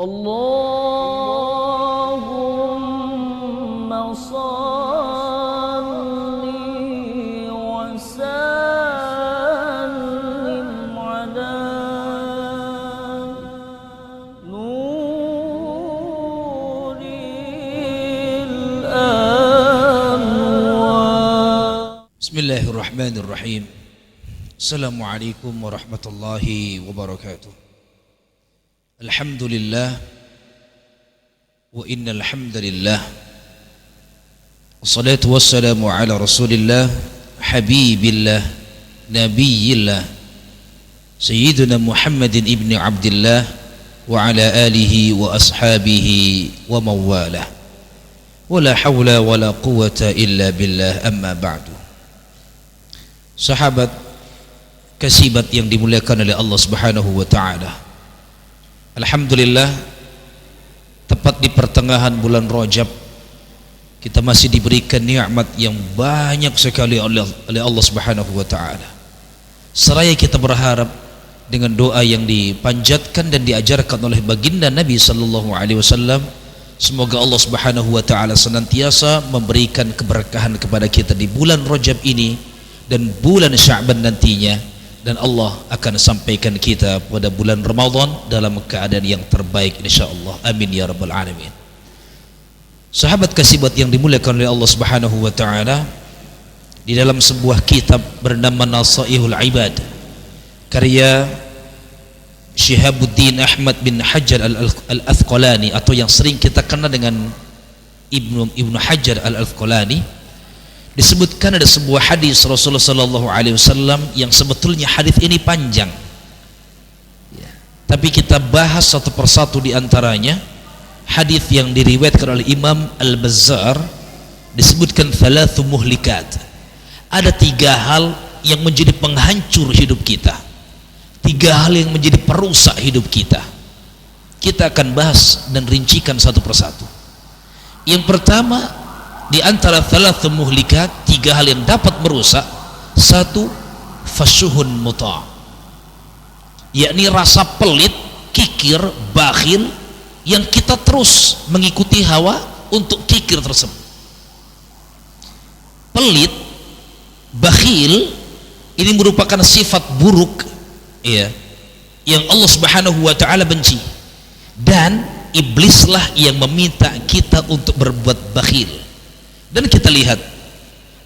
Allahumma salli wa sallim ala nuril anwar. Bismillahirrahmanirrahim. Assalamualaikum warahmatullahi wabarakatuh. Alhamdulillah wa innal hamdalillah wassalatu wassalamu ala rasulillah habibillah nabiyillah sayyidina Muhammadin ibni Abdillah wa ala alihi wa ashabihi wa mawalah wala hawla wala quwata illa billah, amma ba'du. Sahabat kasibat yang dimuliakan oleh Allah Subhanahu wa ta'ala, alhamdulillah, tepat di pertengahan bulan Rajab kita masih diberikan nikmat yang banyak sekali oleh Allah Subhanahu wa ta'ala. Seraya kita berharap dengan doa yang dipanjatkan dan diajarkan oleh baginda Nabi sallallahu alaihi wasallam, semoga Allah Subhanahu wa ta'ala senantiasa memberikan keberkahan kepada kita di bulan Rajab ini dan bulan Sya'ban nantinya, dan Allah akan sampaikan kita pada bulan Ramadan dalam keadaan yang terbaik insyaallah. Amin ya rabbal alamin. Sahabat kasibat yang dimuliakan oleh Allah Subhanahu wa taala, di dalam sebuah kitab bernama Nasaihul Ibad karya Syihabuddin Ahmad bin Hajar Al-Asqalani, atau yang sering kita kenal dengan Ibnu Hajar Al-Asqalani, disebutkan ada sebuah hadis Rasulullah sallallahu alaihi wasallam yang sebetulnya hadis ini panjang ya, tapi kita bahas satu persatu di antaranya. Hadis yang diriwayatkan oleh Imam Al-Bazzar disebutkan thalathu muhlikat, ada tiga hal yang menjadi penghancur hidup kita, tiga hal yang menjadi perusak hidup kita. Kita akan bahas dan rincikan satu persatu. Yang pertama di antara thalathu muhlikat, tiga hal yang dapat merusak, satu, fasyuhun muta', yakni rasa pelit, kikir, bakhil yang kita terus mengikuti hawa untuk kikir tersebut. Pelit, bakhil ini merupakan sifat buruk ya, yang Allah Subhanahu wa ta'ala benci, dan iblislah yang meminta kita untuk berbuat bakhil. Dan kita lihat,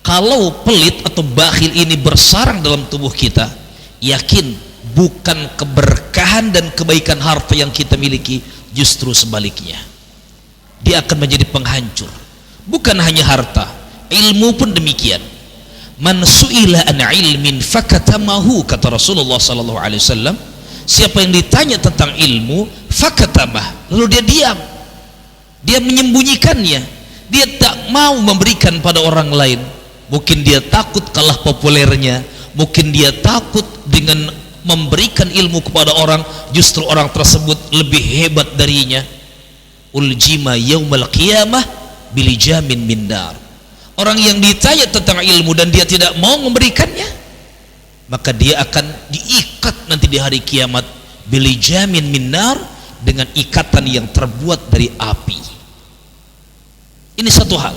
kalau pelit atau bakhil ini bersarang dalam tubuh kita, yakin bukan keberkahan dan kebaikan harta yang kita miliki, justru sebaliknya, dia akan menjadi penghancur. Bukan hanya harta, ilmu pun demikian. Man su'ila an ilmin fakatamahu, kata Rasulullah sallallahu alaihi wasallam, siapa yang ditanya tentang ilmu fakatamah, lalu dia diam, dia menyembunyikannya, dia tak mau memberikan pada orang lain. Mungkin dia takut kalah populernya, mungkin dia takut dengan memberikan ilmu kepada orang justru orang tersebut lebih hebat darinya. Uljima yaumal qiyamah bilijamin min nar. Orang yang ditanya tentang ilmu dan dia tidak mau memberikannya, maka dia akan diikat nanti di hari kiamat bilijamin min nar, dengan ikatan yang terbuat dari api. Ini satu hal.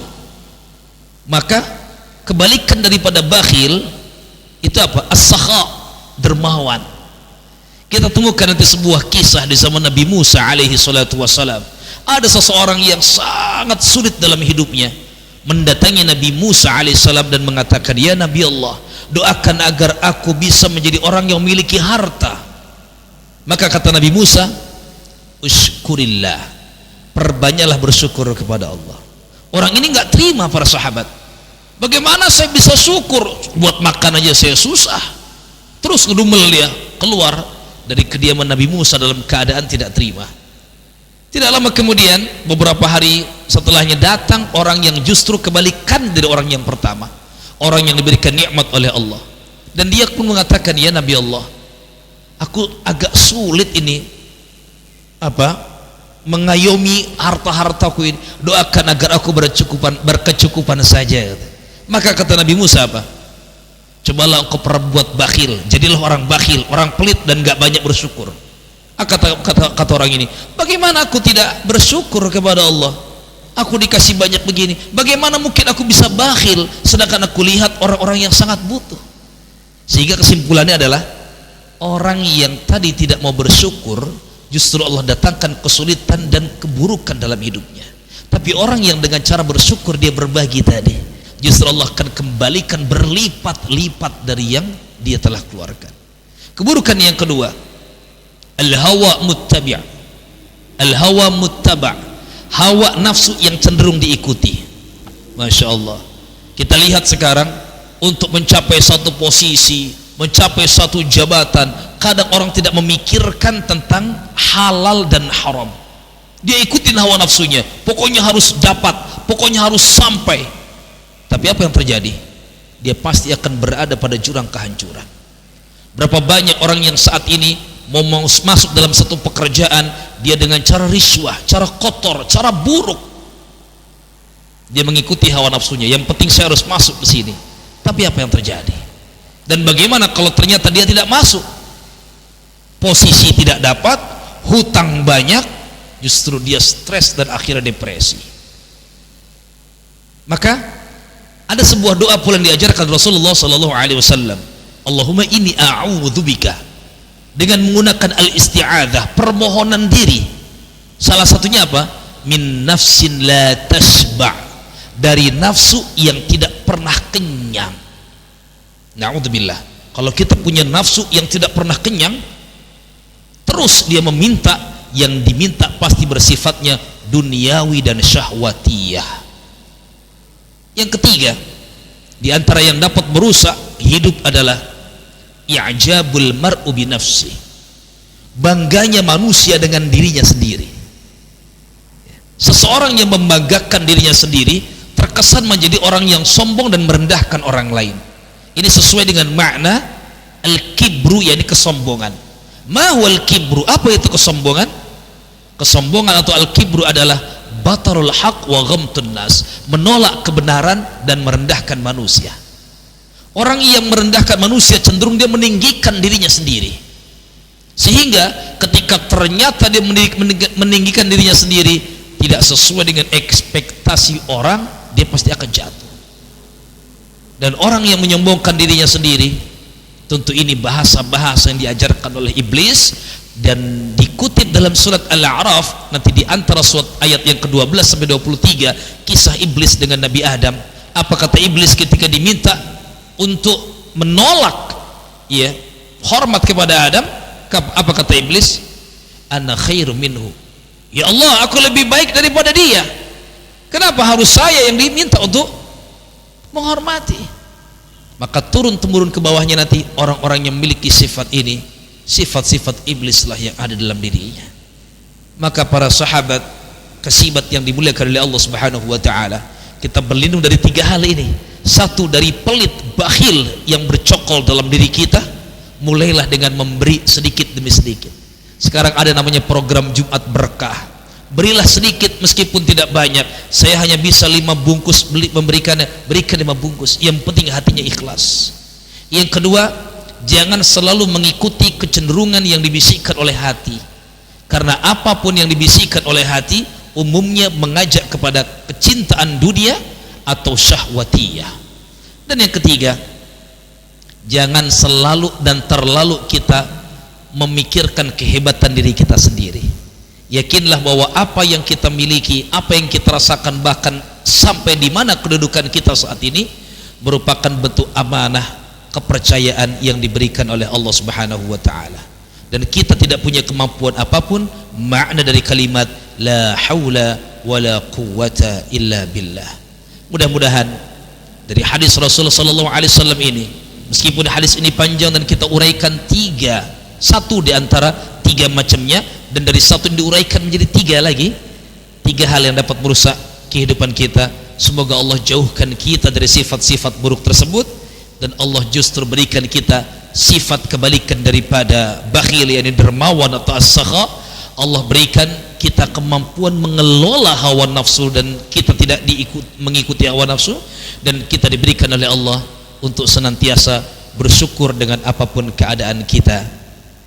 Maka kebalikan daripada bakhil itu apa? As-sakha, dermawan. Kita temukan nanti sebuah kisah di zaman Nabi Musa alaihi salatu wassalam. Ada seseorang yang sangat sulit dalam hidupnya mendatangi Nabi Musa alaihi salam dan mengatakan, ya Nabi Allah, doakan agar aku bisa menjadi orang yang memiliki harta. Maka kata Nabi Musa, usykurillah, perbanyaklah bersyukur kepada Allah. Orang ini nggak terima, para sahabat. Bagaimana saya bisa syukur? Buat makan aja saya susah. Terus ngedumel dia keluar dari kediaman Nabi Musa dalam keadaan tidak terima. Tidak lama kemudian, beberapa hari setelahnya, datang orang yang justru kebalikan dari orang yang pertama, orang yang diberikan nikmat oleh Allah. Dan dia pun mengatakan, ya Nabi Allah, aku agak sulit ini mengayomi harta-hartaku ini, doakan agar aku berkecukupan saja. Maka kata Nabi Musa apa? Cobalah engkau perbuat bakhil, jadilah orang bakhil, orang pelit dan gak banyak bersyukur. Kata orang ini, bagaimana aku tidak bersyukur kepada Allah? Aku dikasih banyak begini, bagaimana mungkin aku bisa bakhil sedangkan aku lihat orang-orang yang sangat butuh? Sehingga kesimpulannya adalah orang yang tadi tidak mau bersyukur, justru Allah datangkan kesulitan dan keburukan dalam hidupnya. Tapi orang yang dengan cara bersyukur dia berbagi tadi, justru Allah akan kembalikan berlipat-lipat dari yang dia telah keluarkan. Keburukan yang kedua, al-hawa muttabi'. Al-hawa muttaba', hawa nafsu yang cenderung diikuti. Masya Allah, kita lihat sekarang untuk mencapai satu posisi, mencapai satu jabatan, kadang orang tidak memikirkan tentang halal dan haram. Dia ikutin hawa nafsunya, pokoknya harus dapat, pokoknya harus sampai. Tapi apa yang terjadi? Dia pasti akan berada pada jurang kehancuran. Berapa banyak orang yang saat ini mau masuk dalam satu pekerjaan, dia dengan cara riswah, cara kotor, cara buruk, dia mengikuti hawa nafsunya. Yang penting saya harus masuk ke sini. Tapi apa yang terjadi? Dan bagaimana kalau ternyata dia tidak masuk? Posisi tidak dapat, hutang banyak, justru dia stres dan akhirnya depresi. Maka ada sebuah doa pula yang diajarkan Rasulullah SAW. Allahumma inni a'udzubika, dengan menggunakan al-isti'adzah, permohonan diri. Salah satunya apa? Min nafsin la tashba', dari nafsu yang tidak pernah kenyang. Na'udzubillah. Kalau kita punya nafsu yang tidak pernah kenyang, terus dia meminta, yang diminta pasti bersifatnya duniawi dan syahwatiyah. Yang ketiga, di antara yang dapat merusak hidup adalah i'jabul mar'u bi nafsi, bangganya manusia dengan dirinya sendiri. Seseorang yang membanggakan dirinya sendiri terkesan menjadi orang yang sombong dan merendahkan orang lain. Ini sesuai dengan makna al-kibru, yakni kesombongan. Ma huwal kibru? Apa itu kesombongan? Kesombongan atau al-kibru adalah batarul haq wa ghamtun nas, menolak kebenaran dan merendahkan manusia. Orang yang merendahkan manusia cenderung dia meninggikan dirinya sendiri, sehingga ketika ternyata dia meninggikan dirinya sendiri tidak sesuai dengan ekspektasi orang, dia pasti akan jatuh. Dan orang yang menyombongkan dirinya sendiri, tentu ini bahasa-bahasa yang diajarkan oleh iblis dan dikutip dalam surat Al-A'raf nanti di antara surat ayat yang ke-12 sampai 23, kisah iblis dengan Nabi Adam. Apa kata iblis ketika diminta untuk menolak hormat kepada Adam? Apa kata iblis? Ana khairu minhu, ya Allah, aku lebih baik daripada dia, kenapa harus saya yang diminta untuk menghormati? Maka turun-temurun ke bawahnya nanti orang-orang yang memiliki sifat ini, sifat-sifat iblis lah yang ada dalam dirinya. Maka para sahabat kasibat yang dimuliakan oleh Allah Subhanahu wa taala, kita berlindung dari tiga hal ini. Satu, dari pelit, bakhil yang bercokol dalam diri kita. Mulailah dengan memberi sedikit demi sedikit. Sekarang ada namanya program Jumat Berkah. Berilah sedikit meskipun tidak banyak. Saya hanya bisa 5 bungkus memberikannya, berikan 5 bungkus. Yang penting hatinya ikhlas. Yang kedua, jangan selalu mengikuti kecenderungan yang dibisikkan oleh hati, karena apapun yang dibisikkan oleh hati umumnya mengajak kepada kecintaan dunia atau syahwatiyah. Dan yang ketiga, jangan selalu dan terlalu kita memikirkan kehebatan diri kita sendiri. Yakinlah bahwa apa yang kita miliki, apa yang kita rasakan, bahkan sampai di mana kedudukan kita saat ini, merupakan bentuk amanah, kepercayaan yang diberikan oleh Allah Subhanahu wa taala. Dan kita tidak punya kemampuan apapun. Makna dari kalimat la haula wala quwwata illa billah. Mudah-mudahan dari hadis Rasulullah sallallahu alaihi wasallam ini, meskipun hadis ini panjang dan kita uraikan satu di antara 3 macamnya, dan dari satu diuraikan menjadi 3 lagi, 3 hal yang dapat merusak kehidupan kita. Semoga Allah jauhkan kita dari sifat-sifat buruk tersebut, dan Allah justru berikan kita sifat kebalikan daripada bakhil, yakni dermawan atau as-sakha. Allah berikan kita kemampuan mengelola hawa nafsu, dan kita tidak mengikuti hawa nafsu, dan kita diberikan oleh Allah untuk senantiasa bersyukur dengan apapun keadaan kita.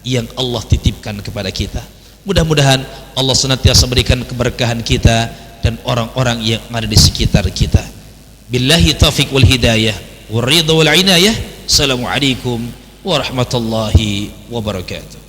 yang Allah titipkan kepada kita. Mudah-mudahan Allah senantiasa berikan keberkahan kita dan orang-orang yang ada di sekitar kita. Billahi taufiq wal hidayah wal ridha wal inayah. Assalamualaikum warahmatullahi wabarakatuh.